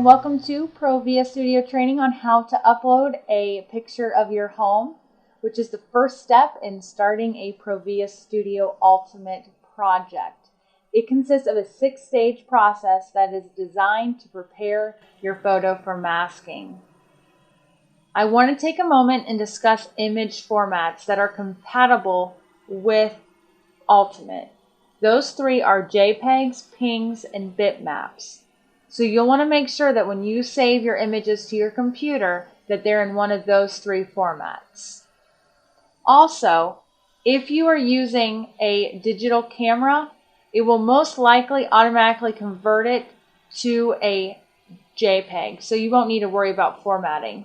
welcome to ProVia Studio training on how to upload a picture of your home, which is the first step in starting a ProVia Studio Ultimate project. It consists of a 6-stage process that is designed to prepare your photo for masking. I want to take a moment and discuss image formats that are compatible with Ultimate. Those three are JPEGs, PNGs, and bitmaps. So you'll want to make sure that when you save your images to your computer that they're in one of those three formats. Also, if you are using a digital camera, it will most likely automatically convert it to a JPEG, so you won't need to worry about formatting.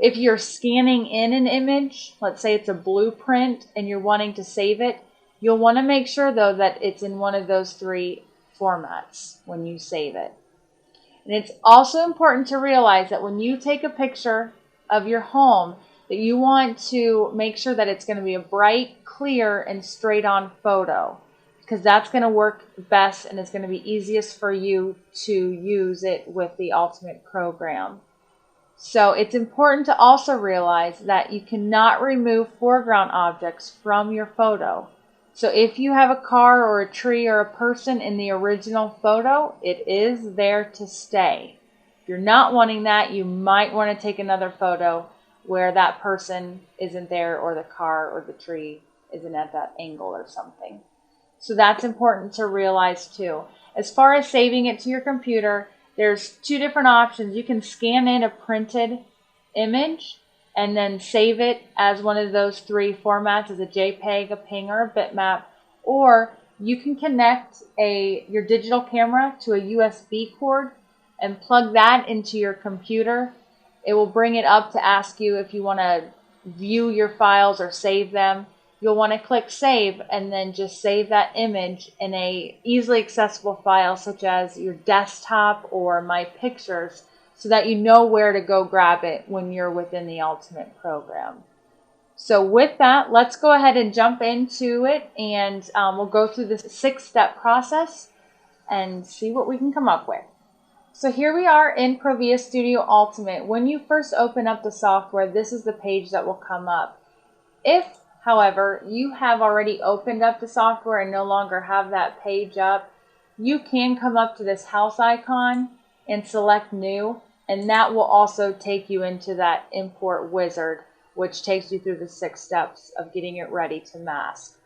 If you're scanning in an image, let's say it's a blueprint and you're wanting to save it, you'll want to make sure though that it's in one of those three formats when you save it. And it's also important to realize that when you take a picture of your home, that you want to make sure that it's going to be a bright, clear, and straight on photo, because that's going to work best and it's going to be easiest for you to use it with the Ultimate program. So it's important to also realize that you cannot remove foreground objects from your photo. So if you have a car or a tree or a person in the original photo, it is there to stay. If you're not wanting that, you might want to take another photo where that person isn't there or the car or the tree isn't at that angle or something. So that's important to realize too. As far as saving it to your computer, there's two different options. You can scan in a printed image and then save it as one of those three formats, as a JPEG, a PNG, or a bitmap. Or you can connect your digital camera to a USB cord and plug that into your computer. It will bring it up to ask you if you want to view your files or save them. You'll want to click Save and then just save that image in a easily accessible file such as your desktop or My Pictures, so that you know where to go grab it when you're within the Ultimate program. So with that, let's go ahead and jump into it, and we'll go through this 6-step process and see what we can come up with. So here we are in ProVia Studio Ultimate. When you first open up the software, this is the page that will come up. If, however, you have already opened up the software and no longer have that page up, you can come up to this house icon and select New, and that will also take you into that import wizard, which takes you through the 6 steps of getting it ready to mask.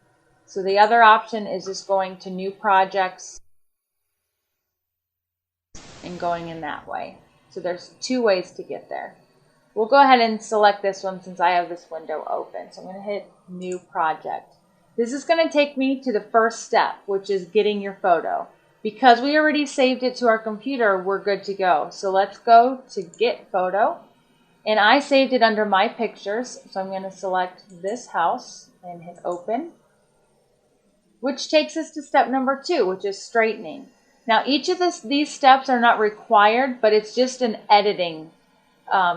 So the other option is just going to New Projects and going in that way. So there's 2 ways to get there. We'll go ahead and select this one since I have this window open. So I'm going to hit New Project. This is going to take me to the first step, which is getting your photo. Because we already saved it to our computer, we're good to go. So let's go to Get Photo. And I saved it under My Pictures. So I'm going to select this house and hit Open, which takes us to step number 2, which is straightening. Now each of these steps are not required, but it's just an editing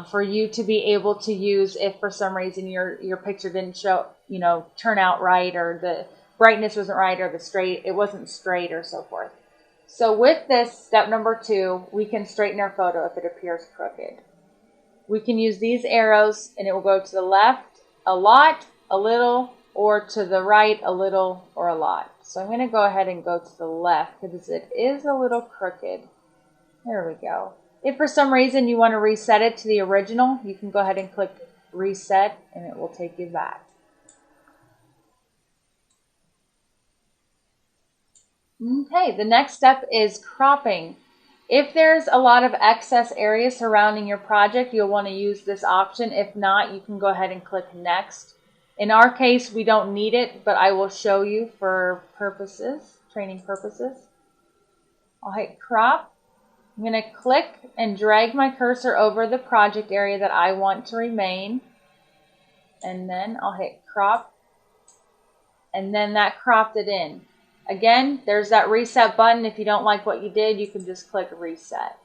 for you to be able to use if for some reason your picture didn't turn out right, or the brightness wasn't right, or it wasn't straight, or so forth. So with this, step number 2, we can straighten our photo if it appears crooked. We can use these arrows and it will go to the left a lot, a little, or to the right a little or a lot. So I'm going to go ahead and go to the left because it is a little crooked. There we go. If for some reason you want to reset it to the original, you can go ahead and click Reset and it will take you back. Okay, the next step is cropping. If there's a lot of excess area surrounding your project, you'll want to use this option. If not, you can go ahead and click Next. In our case, we don't need it, but I will show you for training purposes. I'll hit Crop. I'm going to click and drag my cursor over the project area that I want to remain. And then I'll hit Crop. And then that cropped it in. Again, there's that reset button. If you don't like what you did, you can just click Reset.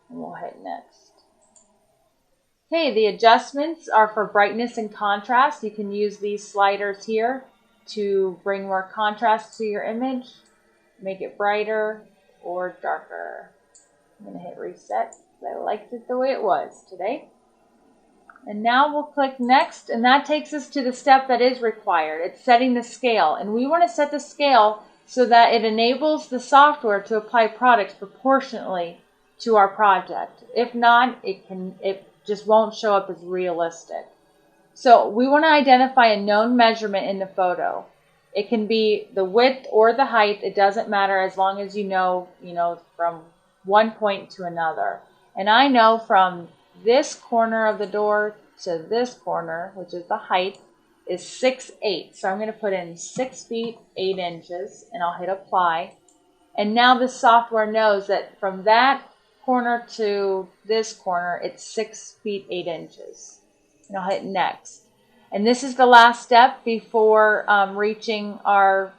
And we'll hit Next. Okay, the adjustments are for brightness and contrast. You can use these sliders here to bring more contrast to your image, make it brighter or darker. I'm going to hit reset because I liked it the way it was today. And now we'll click next, and that takes us to the step that is required. It's setting the scale, and we want to set the scale so that it enables the software to apply products proportionately to our project. If not, it just won't show up as realistic. So we want to identify a known measurement in the photo. It can be the width or the height. It doesn't matter as long as you know from one point to another. And I know from this corner of the door to this corner, which is the height, is 6'8". So I'm going to put in 6 feet 8 inches, and I'll hit apply. And now the software knows that from that corner to this corner, it's 6 feet 8 inches. And I'll hit next. And this is the last step before reaching our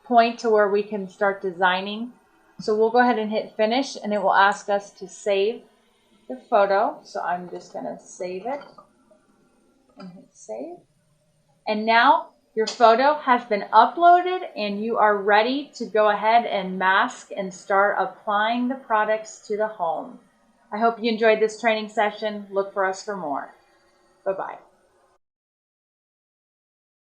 point to where we can start designing. So we'll go ahead and hit finish, and it will ask us to save the photo. So I'm just going to save it and hit save. And now your photo has been uploaded, and you are ready to go ahead and mask and start applying the products to the home. I hope you enjoyed this training session. Look for us for more. Bye-bye.